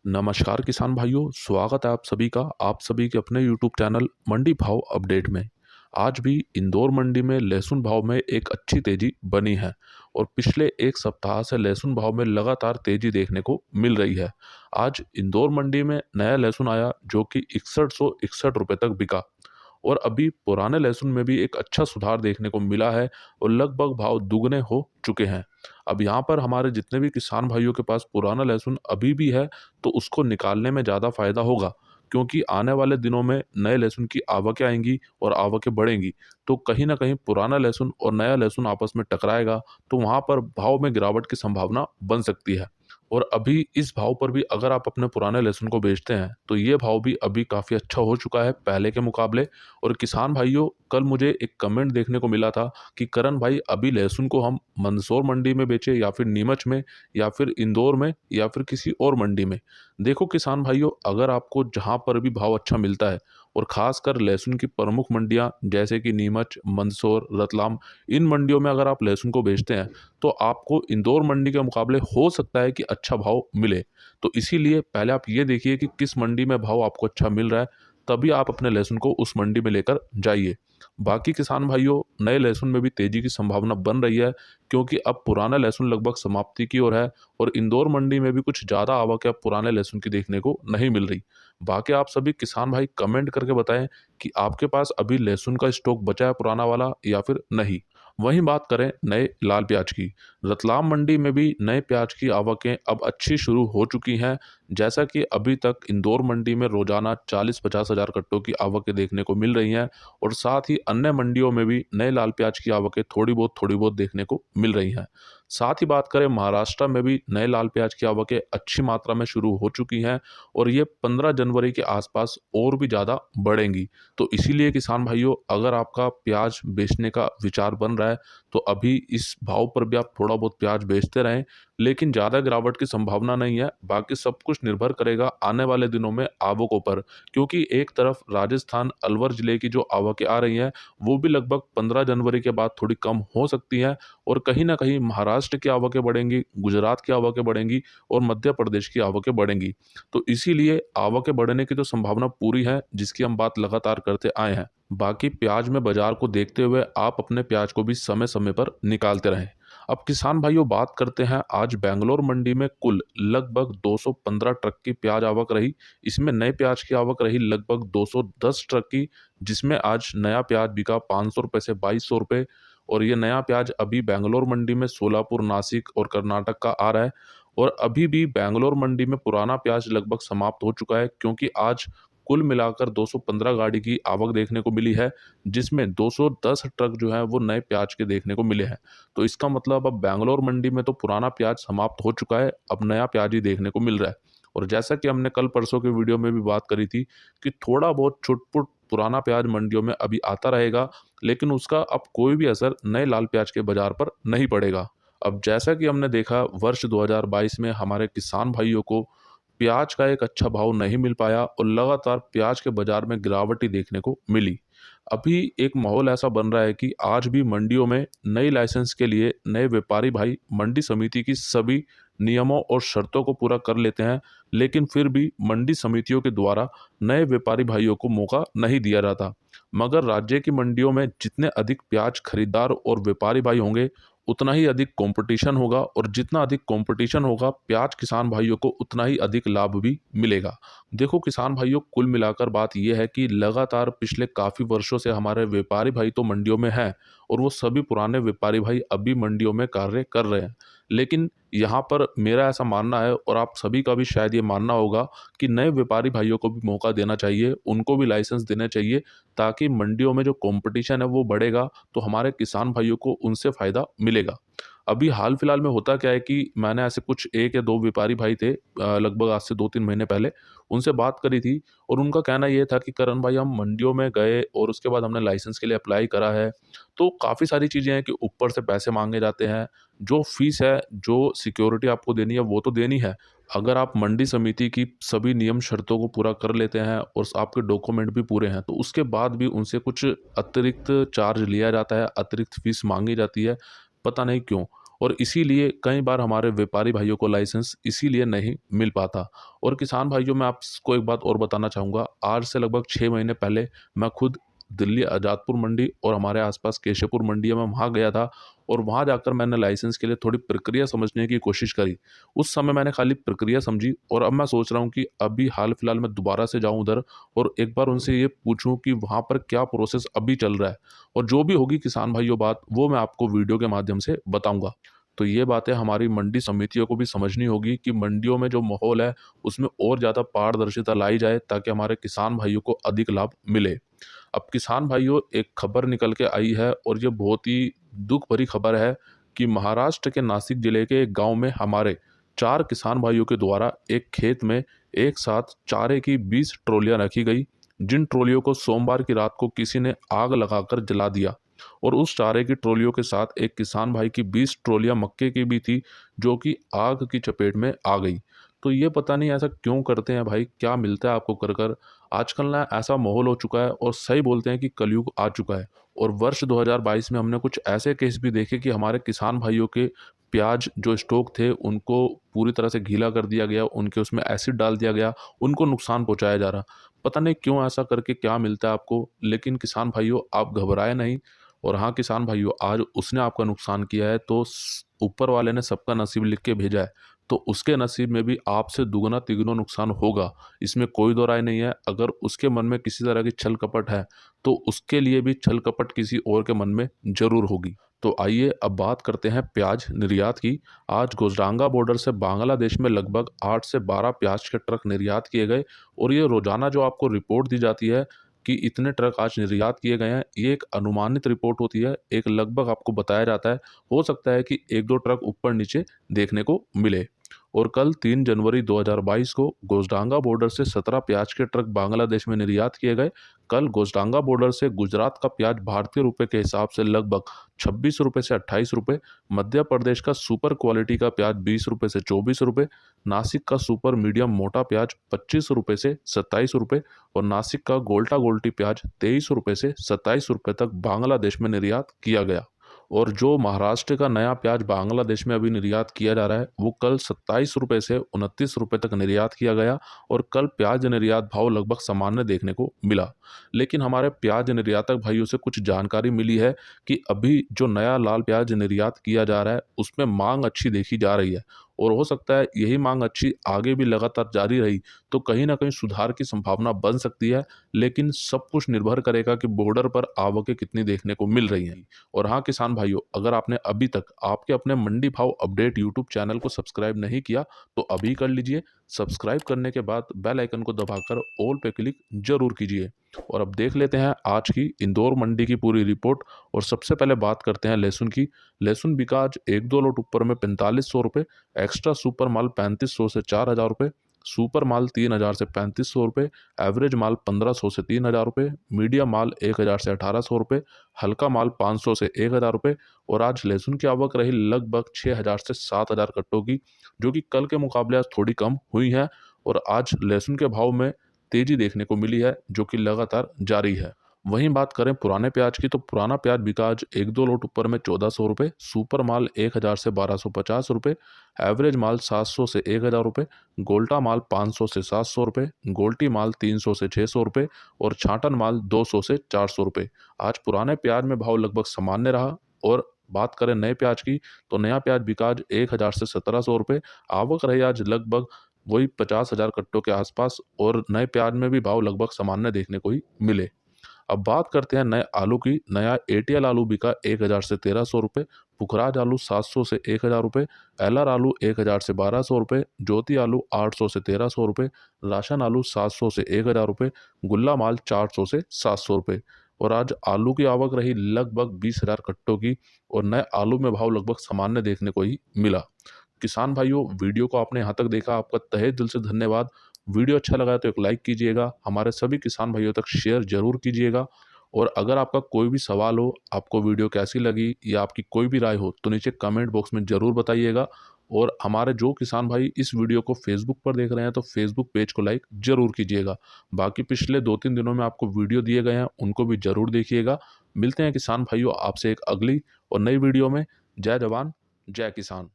नमस्कार किसान भाइयों, स्वागत है आप सभी का आप सभी के अपने यूट्यूब चैनल मंडी भाव अपडेट में। आज भी इंदौर मंडी में लहसुन भाव में एक अच्छी तेजी बनी है और पिछले एक सप्ताह से लहसुन भाव में लगातार तेजी देखने को मिल रही है। आज इंदौर मंडी में नया लहसुन आया जो कि 6161 रुपये तक बिका और अभी पुराने लहसुन में भी एक अच्छा सुधार देखने को मिला है और लगभग भाव दुगने हो चुके हैं। अब यहाँ पर हमारे जितने भी किसान भाइयों के पास पुराना लहसुन अभी भी है तो उसको निकालने में ज़्यादा फायदा होगा, क्योंकि आने वाले दिनों में नए लहसुन की आवकें आएंगी और आवकें बढ़ेंगी तो कहीं ना कहीं पुराना लहसुन और नया लहसुन आपस में टकराएगा तो वहाँ पर भाव में गिरावट की संभावना बन सकती है। और अभी इस भाव पर भी अगर आप अपने पुराने लहसुन को बेचते हैं तो ये भाव भी अभी काफ़ी अच्छा हो चुका है पहले के मुकाबले। और किसान भाइयों, कल मुझे एक कमेंट देखने को मिला था कि करण भाई अभी लहसुन को हम मंदसौर मंडी में बेचें या फिर नीमच में या फिर इंदौर में या फिर किसी और मंडी में। देखो किसान भाइयों, अगर आपको जहाँ पर भी भाव अच्छा मिलता है और ख़ासकर लहसुन की प्रमुख मंडियाँ जैसे कि नीमच, मंदसौर, रतलाम, इन मंडियों में अगर आप लहसुन को बेचते हैं तो आपको इंदौर मंडी के मुकाबले हो सकता है कि अच्छा भाव मिले। तो इसीलिए पहले आप ये देखिए कि किस मंडी में भाव आपको अच्छा मिल रहा है, तभी आप अपने लहसुन को उस मंडी में लेकर जाइए। बाकी किसान भाइयों, नए लहसुन में भी तेजी की संभावना बन रही है, क्योंकि अब पुराना लहसुन लगभग समाप्ति की ओर है और इंदौर मंडी में भी कुछ ज़्यादा आवक अब पुराने लहसुन की देखने को नहीं मिल रही। बाकी आप सभी किसान भाई कमेंट करके बताएं कि आपके पास अभी लहसुन का स्टॉक बचा है पुराना वाला या फिर नहीं। वहीं बात करें नए लाल प्याज की, रतलाम मंडी में भी नए प्याज की आवकें अब अच्छी शुरू हो चुकी हैं। जैसा कि अभी तक इंदौर मंडी में रोजाना 40-50 हज़ार कट्टों की आवकें देखने को मिल रही हैं और साथ ही अन्य मंडियों में भी नए लाल प्याज की आवकें थोड़ी बहुत देखने को मिल रही हैं। साथ ही बात करें महाराष्ट्र में भी नए लाल प्याज की आवकें अच्छी मात्रा में शुरू हो चुकी हैं और ये 15 जनवरी के आसपास और भी ज़्यादा बढ़ेंगी। तो इसीलिए किसान भाइयों, अगर आपका प्याज बेचने का विचार बन रहा है तो अभी इस भाव पर भी आप थोड़ा बहुत प्याज बेचते रहें, लेकिन ज़्यादा गिरावट की संभावना नहीं है। बाकी सब कुछ निर्भर करेगा आने वाले दिनों में आवकों पर, क्योंकि एक तरफ राजस्थान अलवर जिले की जो आवकें आ रही हैं वो भी लगभग 15 जनवरी के बाद थोड़ी कम हो सकती हैं और कहीं ना कहीं महाराष्ट्र की आवकें बढ़ेंगी, गुजरात की आवकें बढ़ेंगी और मध्य प्रदेश की आवकें बढ़ेंगी। तो इसीलिए आवकें बढ़ने की तो संभावना पूरी है, जिसकी हम बात लगातार करते आए हैं। बाकी प्याज में बाजार को देखते हुए आप अपने प्याज को भी समय समय पर निकालते रहें। अब किसान भाइयों, बात करते हैं आज बेंगलोर मंडी में कुल लगभग 215 ट्रक की प्याज आवक रही। इसमें नए प्याज की आवक रही लगभग 210 ट्रक की, जिसमें आज नया प्याज बिका 500 रुपये से 2200 रुपये। और ये नया प्याज अभी बेंगलोर मंडी में सोलापुर, नासिक और कर्नाटक का आ रहा है। और अभी भी बेंगलोर मंडी में पुराना प्याज लगभग समाप्त हो चुका है, क्योंकि आज कुल मिलाकर 215 गाड़ी की आवक देखने को मिली है, जिसमें 210 ट्रक जो है वो नए प्याज के देखने को मिले हैं। तो इसका मतलब अब बेंगलोर मंडी में तो पुराना प्याज समाप्त हो चुका है, अब नया प्याज ही देखने को मिल रहा है। और जैसा कि हमने कल परसों के वीडियो में भी बात करी थी कि थोड़ा बहुत छुटपुट पुराना प्याज मंडियों में अभी आता रहेगा, लेकिन उसका अब कोई भी असर नए लाल प्याज के बाजार पर नहीं पड़ेगा। अब जैसा कि हमने देखा वर्ष 2022 में हमारे किसान भाइयों को प्याज का एक अच्छा भाव नहीं मिल पाया और लगातार प्याज के बाजार में गिरावट ही देखने को मिली। अभी एक माहौल ऐसा बन रहा है कि आज भी मंडियों में नई लाइसेंस के लिए नए व्यापारी भाई मंडी समिति की सभी नियमों और शर्तों को पूरा कर लेते हैं, लेकिन फिर भी मंडी समितियों के द्वारा नए व्यापारी भाइयों को मौका नहीं दिया जाता। मगर राज्य की मंडियों में जितने अधिक प्याज खरीदार और व्यापारी भाई होंगे उतना ही अधिक कंपटीशन होगा और जितना अधिक कंपटीशन होगा प्याज किसान भाइयों को उतना ही अधिक लाभ भी मिलेगा। देखो किसान भाइयों, कुल मिलाकर बात यह है कि लगातार पिछले काफ़ी वर्षों से हमारे व्यापारी भाई तो मंडियों में हैं और वो सभी पुराने व्यापारी भाई अभी मंडियों में कार्य कर रहे हैं। लेकिन यहाँ पर मेरा ऐसा मानना है और आप सभी का भी शायद ये मानना होगा कि नए व्यापारी भाइयों को भी मौका देना चाहिए, उनको भी लाइसेंस देने चाहिए, ताकि मंडियों में जो कंपटीशन है वो बढ़ेगा तो हमारे किसान भाइयों को उनसे फ़ायदा मिलेगा। अभी हाल फिलहाल में होता क्या है कि मैंने ऐसे कुछ 1 या 2 व्यापारी भाई थे, लगभग आज से 2-3 महीने पहले उनसे बात करी थी और उनका कहना ये था कि करण भाई, हम मंडियों में गए और उसके बाद हमने लाइसेंस के लिए अप्लाई करा है, तो काफ़ी सारी चीज़ें हैं कि ऊपर से पैसे माँगे जाते हैं। जो फ़ीस है, जो सिक्योरिटी आपको देनी है वो तो देनी है। अगर आप मंडी समिति की सभी नियम शर्तों को पूरा कर लेते हैं और आपके डॉक्यूमेंट भी पूरे हैं, तो उसके बाद भी उनसे कुछ अतिरिक्त चार्ज लिया जाता है, अतिरिक्त फ़ीस माँगी जाती है, पता नहीं क्यों। और इसीलिए कई बार हमारे व्यापारी भाइयों को लाइसेंस इसीलिए नहीं मिल पाता। और किसान भाइयों, मैं आपको एक बात और बताना चाहूँगा। आज से लगभग 6 महीने पहले मैं खुद दिल्ली आज़ादपुर मंडी और हमारे आसपास केशवपुर मंडी है, मैं वहाँ गया था और वहाँ जाकर मैंने लाइसेंस के लिए थोड़ी प्रक्रिया समझने की कोशिश करी। उस समय मैंने खाली प्रक्रिया समझी और अब मैं सोच रहा हूँ कि अभी हाल फिलहाल मैं दोबारा से जाऊँ उधर और एक बार उनसे ये पूछूं कि वहाँ पर क्या प्रोसेस अभी चल रहा है, और जो भी होगी किसान भाइयों बात, वो मैं आपको वीडियो के माध्यम से बताऊंगा। तो ये बातें हमारी मंडी समितियों को भी समझनी होगी कि मंडियों में जो माहौल है उसमें और ज़्यादा पारदर्शिता लाई जाए ताकि हमारे किसान भाइयों को अधिक लाभ मिले। अब किसान भाइयों, एक खबर निकल के आई है और ये बहुत ही दुख भरी खबर है कि महाराष्ट्र के नासिक जिले के एक गांव में हमारे 4 किसान भाइयों के द्वारा एक खेत में एक साथ चारे की 20 ट्रॉलियां रखी गई, जिन ट्रॉलियों को सोमवार की रात को किसी ने आग लगाकर जला दिया। और उस चारे की ट्रॉलियों के साथ एक किसान भाई की 20 ट्रॉलियां मक्के की भी थी, जो कि आग की चपेट में आ गई। तो ये पता नहीं ऐसा क्यों करते हैं भाई, क्या मिलता है आपको कर कर। आजकल ना ऐसा माहौल हो चुका है और सही बोलते हैं कि कलयुग आ चुका है। और वर्ष 2022 में हमने कुछ ऐसे केस भी देखे कि हमारे किसान भाइयों के प्याज जो स्टॉक थे उनको पूरी तरह से गीला कर दिया गया, उनके उसमें एसिड डाल दिया गया, उनको नुकसान पहुंचाया जा रहा। पता नहीं क्यों ऐसा करके क्या मिलता है आपको, लेकिन किसान भाइयों आप घबराए नहीं। और हाँ किसान भाइयों, आज उसने आपका नुकसान किया है तो ऊपर वाले ने सबका नसीब लिख के भेजा है, तो उसके नसीब में भी आपसे दुगना तिगुना नुकसान होगा, इसमें कोई दो राय नहीं है। अगर उसके मन में किसी तरह की छल कपट है तो उसके लिए भी छल कपट किसी और के मन में जरूर होगी। तो आइए अब बात करते हैं प्याज निर्यात की। आज गोजडांगा बॉर्डर से बांग्लादेश में लगभग 8 से 12 प्याज के ट्रक निर्यात किए गए। और ये रोजाना जो आपको रिपोर्ट दी जाती है कि इतने ट्रक आज निर्यात किए गए हैं, ये एक अनुमानित रिपोर्ट होती है, एक लगभग आपको बताया जाता है। हो सकता है कि एक दो ट्रक ऊपर नीचे देखने को मिले। और कल 3 जनवरी 2022 को गोजडांगा बॉर्डर से 17 प्याज के ट्रक बांग्लादेश में निर्यात किए गए। कल गोजडांगा बॉर्डर से गुजरात का प्याज भारतीय रुपए के हिसाब से लगभग 26 रुपए से 28 रुपए, मध्य प्रदेश का सुपर क्वालिटी का प्याज 20 रुपए से 24 रुपए, नासिक का सुपर मीडियम मोटा प्याज 25 रुपए से 27 रुपए और नासिक का गोल्टा गोल्टी प्याज 23 रुपए से 27 रुपए तक बांग्लादेश में निर्यात किया गया। और जो महाराष्ट्र का नया प्याज बांग्लादेश में अभी निर्यात किया जा रहा है, वो कल 27 रुपए से 29 रुपए तक निर्यात किया गया। और कल प्याज निर्यात भाव लगभग सामान्य देखने को मिला। लेकिन हमारे प्याज निर्यातक भाइयों से कुछ जानकारी मिली है कि अभी जो नया लाल प्याज निर्यात किया जा रहा है उसमें मांग अच्छी देखी जा रही है, और हो सकता है यही मांग अच्छी आगे भी लगातार जारी रही तो कहीं ना कहीं सुधार की संभावना बन सकती है। लेकिन सब कुछ निर्भर करेगा कि बॉर्डर पर आवकें कितनी देखने को मिल रही हैं। और हाँ किसान भाइयों, अगर आपने अभी तक आपके अपने मंडी भाव अपडेट यूट्यूब चैनल को सब्सक्राइब नहीं किया तो अभी कर लीजिए। सब्सक्राइब करने के बाद बेल आइकन को दबाकर ऑल पे क्लिक जरूर कीजिए। और अब देख लेते हैं आज की इंदौर मंडी की पूरी रिपोर्ट। और सबसे पहले बात करते हैं लहसुन की। लहसुन बिका आज 1-2 लोट ऊपर में 4500 रुपये, एक्स्ट्रा सुपर माल 3500 से 4000 रुपये, सुपर माल 3000 से 3500 रुपये, एवरेज माल 1500 से 3000 रुपये, मीडियम माल 1000 से 1800 रुपये, हल्का माल 500 से 1000 रुपये। और आज लहसुन की आवक रही लगभग 6000 से 7000 कट्टों की, जो कि कल के मुकाबले आज थोड़ी कम हुई है। और आज लहसुन के भाव में तेजी देखने को मिली है, जो कि लगातार जारी है। वहीं बात करें पुराने प्याज की, तो पुराना प्याज बिका आज 1-2 लोट ऊपर में 1400 रुपये, सुपर माल 1000 से 1250 रुपये, एवरेज माल 700 से 1000 रुपये, गोल्टा माल 500 से 700 रुपये, गोल्टी माल 300 से 600 रुपये और छाटन माल 200 से 400 रुपये। आज पुराने प्याज में भाव लगभग सामान्य रहा। और बात करें नए प्याज की, तो नया प्याज बिका आज 1000 से 1700 रुपये, आवक रही आज लगभग वही 50,000 कट्टों के आसपास। और नए प्याज में भी भाव लगभग सामान्य देखने को ही मिले। अब बात करते हैं नए आलू की। नया एटीएल आलू बिका 1000 से 1300 रुपये, पुखराज आलू 700 से 1000 रुपये, एलआर आलू 1000 से 1200 रुपये, ज्योति आलू 800 से 1300 रुपये, राशन आलू 700 से 1000 रुपये, गुल्ला माल 400 से 700 रुपये। और आज आलू की आवक रही लगभग 20,000 कट्टों की, और नए आलू में भाव लगभग सामान्य देखने को ही मिला। किसान भाइयों, वीडियो को आपने यहाँ तक देखा, आपका तहे दिल से धन्यवाद। वीडियो अच्छा लगा तो एक लाइक कीजिएगा, हमारे सभी किसान भाइयों तक शेयर जरूर कीजिएगा। और अगर आपका कोई भी सवाल हो, आपको वीडियो कैसी लगी या आपकी कोई भी राय हो, तो नीचे कमेंट बॉक्स में ज़रूर बताइएगा। और हमारे जो किसान भाई इस वीडियो को फेसबुक पर देख रहे हैं तो फेसबुक पेज को लाइक जरूर कीजिएगा। बाकी पिछले 2-3 दिनों में आपको वीडियो दिए गए हैं, उनको भी जरूर देखिएगा। मिलते हैं किसान भाइयों आपसे एक अगली और नई वीडियो में। जय जवान, जय किसान।